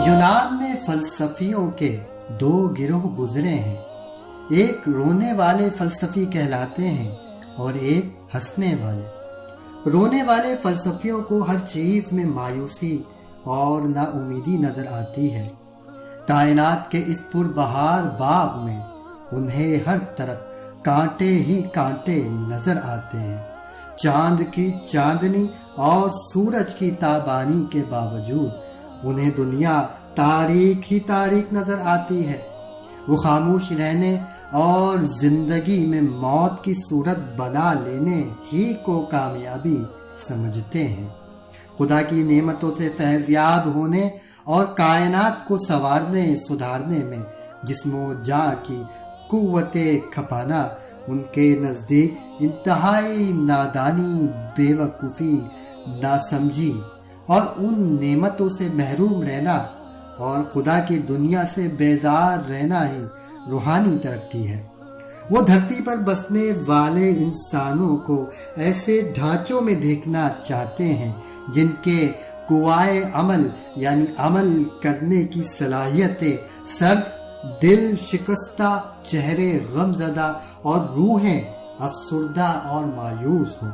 یونان میں فلسفیوں کے دو گروہ گزرے ہیں، ایک رونے والے فلسفی کہلاتے ہیں اور ایک ہنسنے والے۔ رونے والے فلسفیوں کو ہر چیز میں مایوسی اور نا امیدی نظر آتی ہے۔ کائنات کے اس پربہار باغ میں انہیں ہر طرف کانٹے ہی کانٹے نظر آتے ہیں۔ چاند کی چاندنی اور سورج کی تابانی کے باوجود انہیں دنیا تاریک ہی تاریک نظر آتی ہے۔ وہ خاموش رہنے اور زندگی میں موت کی صورت بنا لینے ہی کو کامیابی سمجھتے ہیں۔ خدا کی نعمتوں سے فیضیاب ہونے اور کائنات کو سنوارنے سدھارنے میں جسم و جاں کی قوت کھپانا ان کے نزدیک انتہائی نادانی، بے وقوفی، ناسمجھی اور ان نعمتوں سے محروم رہنا اور خدا کی دنیا سے بیزار رہنا ہی روحانی ترقی ہے۔ وہ دھرتی پر بسنے والے انسانوں کو ایسے ڈھانچوں میں دیکھنا چاہتے ہیں جن کے قوائے عمل یعنی عمل کرنے کی صلاحیتیں سرد، دل شکستہ، چہرے غم زدہ اور روحیں افسردہ اور مایوس ہوں۔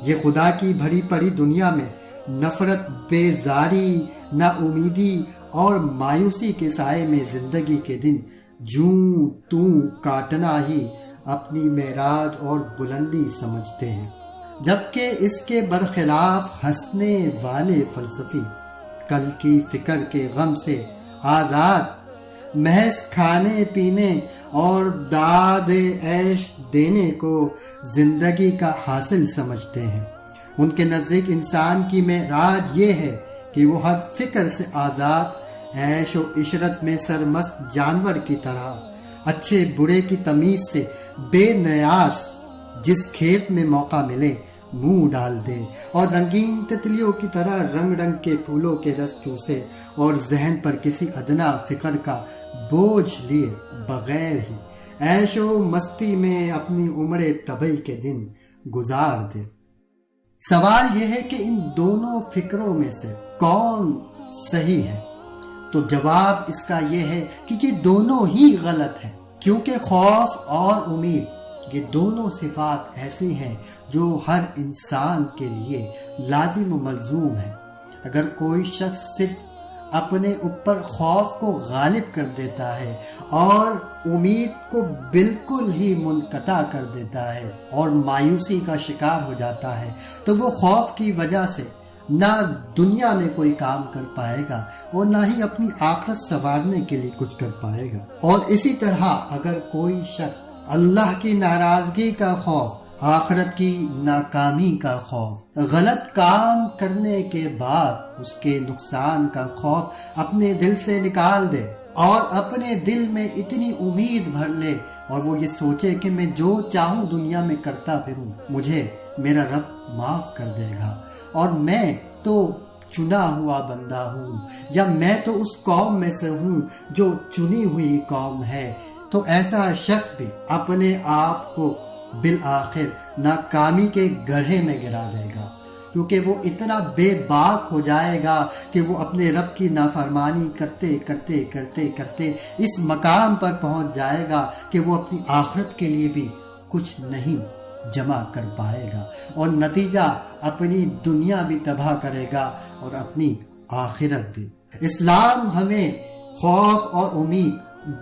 یہ خدا کی بھری پڑی دنیا میں نفرت، بیزاری، نا امیدی اور مایوسی کے سائے میں زندگی کے دن جوں توں کاٹنا ہی اپنی معراج اور بلندی سمجھتے ہیں، جبکہ اس کے برخلاف ہنسنے والے فلسفی کل کی فکر کے غم سے آزاد، محض کھانے پینے اور داد عیش دینے کو زندگی کا حاصل سمجھتے ہیں۔ ان کے نزدیک انسان کی معراج یہ ہے کہ وہ ہر فکر سے آزاد، عیش و عشرت میں سرمست جانور کی طرح اچھے برے کی تمیز سے بے نیاز جس کھیت میں موقع ملے منہ ڈال دے اور رنگین تتلیوں کی طرح رنگ رنگ کے پھولوں کے رس چوسے اور ذہن پر کسی ادنا فکر کا بوجھ لیے بغیر ہی عیش و مستی میں اپنی عمر طبعی کے دن گزار دے۔ سوال یہ ہے کہ ان دونوں فکروں میں سے کون صحیح ہے؟ تو جواب اس کا یہ ہے کہ یہ دونوں ہی غلط ہے، کیونکہ خوف اور امید یہ دونوں صفات ایسی ہیں جو ہر انسان کے لیے لازم و ملزوم ہیں۔ اگر کوئی شخص صرف اپنے اوپر خوف کو غالب کر دیتا ہے اور امید کو بالکل ہی منقطع کر دیتا ہے اور مایوسی کا شکار ہو جاتا ہے تو وہ خوف کی وجہ سے نہ دنیا میں کوئی کام کر پائے گا اور نہ ہی اپنی آخرت سنوارنے کے لیے کچھ کر پائے گا۔ اور اسی طرح اگر کوئی شخص اللہ کی ناراضگی کا خوف، آخرت کی ناکامی کا خوف، غلط کام کرنے کے بعد اس کے نقصان کا خوف اپنے دل سے نکال دے اور اپنے دل میں اتنی امید بھر لے اور وہ یہ سوچے کہ میں جو چاہوں دنیا میں کرتا پھروں، مجھے میرا رب معاف کر دے گا اور میں تو چنا ہوا بندہ ہوں یا میں تو اس قوم میں سے ہوں جو چنی ہوئی قوم ہے، تو ایسا شخص بھی اپنے آپ کو بالآخر ناکامی کے گڑھے میں گرا دے گا، کیونکہ وہ اتنا بے باک ہو جائے گا کہ وہ اپنے رب کی نافرمانی کرتے کرتے کرتے کرتے اس مقام پر پہنچ جائے گا کہ وہ اپنی آخرت کے لیے بھی کچھ نہیں جمع کر پائے گا اور نتیجہ اپنی دنیا بھی تباہ کرے گا اور اپنی آخرت بھی۔ اسلام ہمیں خوف اور امید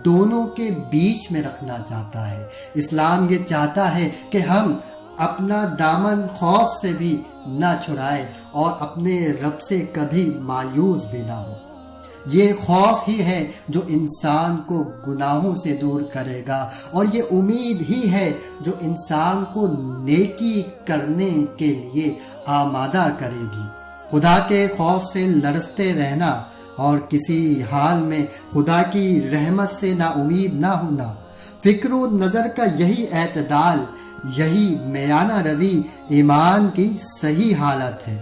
دونوں کے بیچ میں رکھنا چاہتا ہے۔ اسلام یہ چاہتا ہے کہ ہم اپنا دامن خوف سے بھی نہ چھڑائے اور اپنے رب سے کبھی مایوس بھی نہ ہو۔ یہ خوف ہی ہے جو انسان کو گناہوں سے دور کرے گا اور یہ امید ہی ہے جو انسان کو نیکی کرنے کے لیے آمادہ کرے گی۔ خدا کے خوف سے لرزتے رہنا اور کسی حال میں خدا کی رحمت سے نا امید نہ ہونا، فکر و نظر کا یہی اعتدال، یہی میانہ روی ایمان کی صحیح حالت ہے،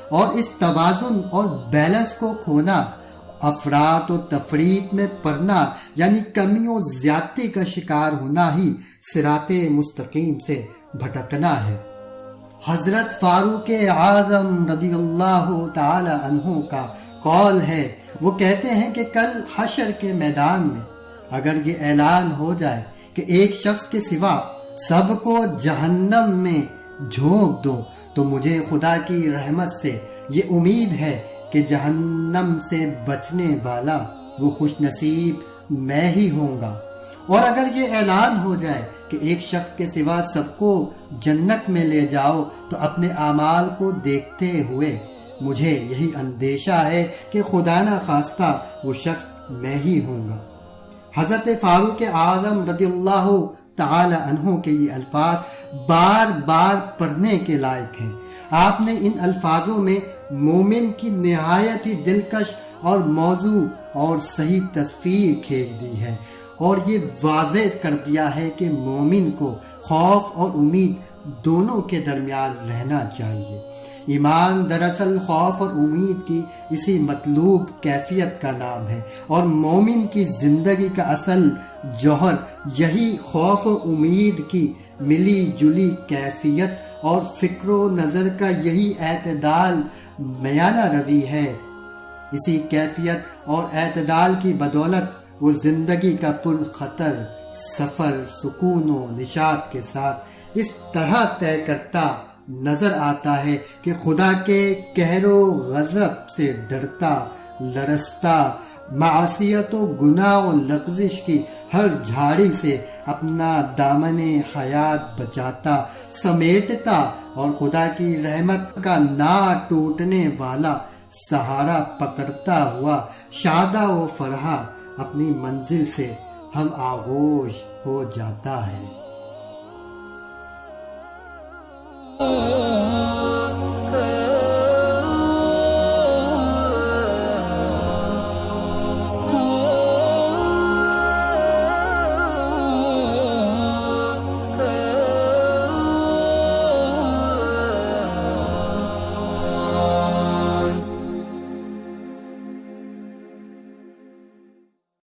اور اس توازن اور بیلنس کو کھونا افراط و تفریط میں پڑنا یعنی کمی و زیادتی کا شکار ہونا ہی صراط مستقیم سے بھٹکنا ہے۔ حضرت فاروق اعظم رضی اللہ تعالی عنہ کا قول ہے، وہ کہتے ہیں کہ کل حشر کے میدان میں اگر یہ اعلان ہو جائے کہ ایک شخص کے سوا سب کو جہنم میں جھونک دو، تو مجھے خدا کی رحمت سے یہ امید ہے کہ جہنم سے بچنے والا وہ خوش نصیب میں ہی ہوں گا۔ اور اگر یہ اعلان ہو جائے کہ ایک شخص کے سوا سب کو جنت میں لے جاؤ، تو اپنے اعمال کو دیکھتے ہوئے مجھے یہی اندیشہ ہے کہ خدا نہ خواستہ وہ شخص میں ہی ہوں گا۔ حضرت فاروق اعظم رضی اللہ تعالی عنہ کے یہ الفاظ بار بار پڑھنے کے لائق ہیں۔ آپ نے ان الفاظوں میں مومن کی نہایت ہی دلکش اور موضوع اور صحیح تصویر کھینچ دی ہے، اور یہ واضح کر دیا ہے کہ مومن کو خوف اور امید دونوں کے درمیان رہنا چاہیے۔ ایمان دراصل خوف اور امید کی اسی مطلوب کیفیت کا نام ہے، اور مومن کی زندگی کا اصل جوہر یہی خوف و امید کی ملی جلی کیفیت اور فکر و نظر کا یہی اعتدال میانہ روی ہے۔ اسی کیفیت اور اعتدال کی بدولت وہ زندگی کا پر خطر سفر سکون و نشاط کے ساتھ اس طرح طے کرتا نظر آتا ہے کہ خدا کے قہر و غضب سے ڈرتا، لرزتا، معصیت و گناہ و لغزش کی ہر جھاڑی سے اپنا دامن حیات بچاتا، سمیٹتا، اور خدا کی رحمت کا نہ ٹوٹنے والا سہارا پکڑتا ہوا شادہ و فرحاں اپنی منزل سے ہم آغوش ہو جاتا ہے۔